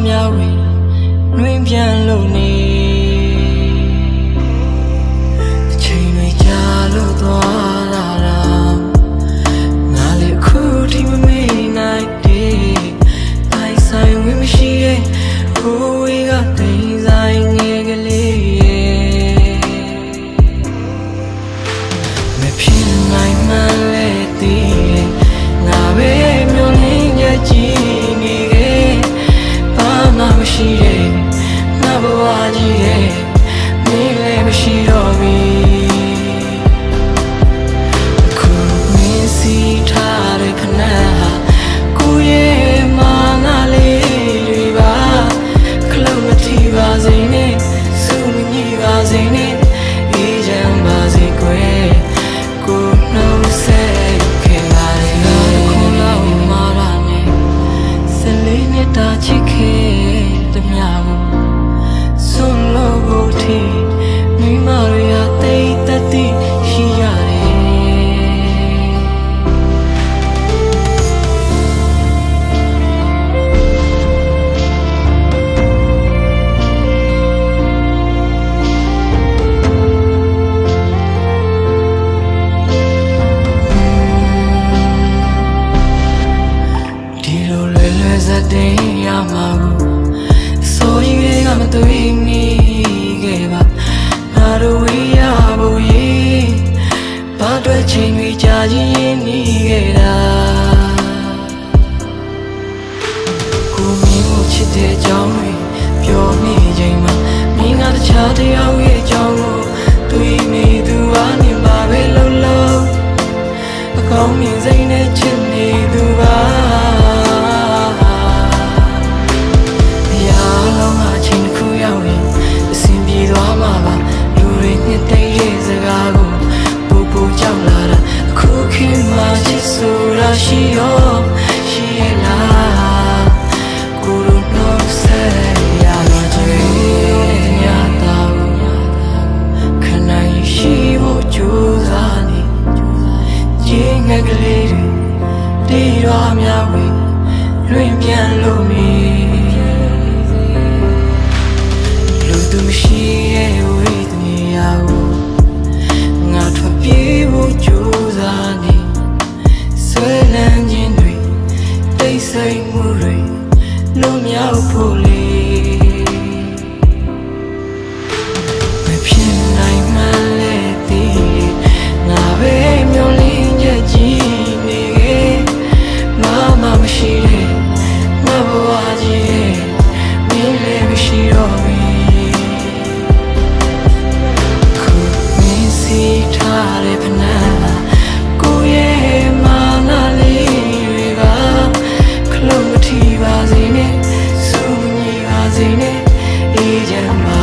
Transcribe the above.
များဝင်နှွေးပြန်လို့နေအချိန်တွေကြာလို့သွားလာတာငါလည်းအခုထိမမေ့နိုင်သေးတိုင်ဆိုင်ဝင်မရှိတဲ့ဟိုဝေးကတိမ်ဆိုင်ငယ်ကလေးမဖြစ်နိုင်မှလည်းသိတယ်ငါပဲမျိုးလင်းရကြည့်နေခဲ့ဘာမှမရှိတဲ့ငါဘဝကြီးရဲ့မင်းလည်းမရှိတော့ပြီအခုမင်းစီထားတဲ့ခဏကိုရဲ့မာနလေးတွေပါခလုံးမထိပါစေနဲ့စူမညိပါစေနဲ့အေးချမ်းပါစေကွယ်ကိုနှုတ်ဆက်ခဲ့ပါလေခုလောက်မာရနဲ့စလေးနဲ့တာချစ်ခဲ့တမျှကိုစွန့်လို့ဖို့ထိမိမတွေဟာတိတ်တတိရှိရတယ်ဇတ်တင်ရမှာကိုဆိုရည်ကမတွေ့မိခဲ့ပါငါတို့ဝေးရဖို့ရေဘာတွေ့ချိန်တွေကြာချင်းရင်းနေခဲ့တာကိုမင်းကိုချစ်တဲ့အကြောင်းတွေပြောနေချိန်မှာမင်းကတခြားတယောက်ရဲ့အကြောင်းကိုတွေ့မိသူအနေမှာပဲလုံးလုံးအကောင်းမြင်စိတ်နဲ့ချစ်နေသူပါသွားမှာပါလူတွေနှစ်သိမ့်ရဲ့စကားကိုပူပူကြောက်လာတာအခုခေတ်မှာချစ်ဆိုတာရှိရောရှိရလားကိုလိုနှုတ်ဆက်ရမှာကြွေးညတာခဏရှိဖို့ကြိုးစားနေချင်းငယ်ကလေးတွေတီးရွာများဝင်လွင်ပြန်လို့မီသူမရှိရဲ့ဝေးသမီးရာကိုငါထွက်ပြေးဖို့ကြိုးစားနေဆွဲလန်းခြင်းတွေတိတ်ဆိတ်မှုတွေလွန်မြောက်ဖို့လေမဖြစ်နိုင်မှလည်းသိငါပဲမျိုးလင်းချက်ကြီးနေခဲ့ဘာမှမရှိတဲ့ငါဘဝကြီးရဲ့မင်းလည်းမရှိတော့ဘူးထားတဲ့ဖနာကိုရဲ့မာနလေးတွေကခလုံးမထိပါစေနဲ့စူညိပါစေနဲ့အေးချမ်းပါ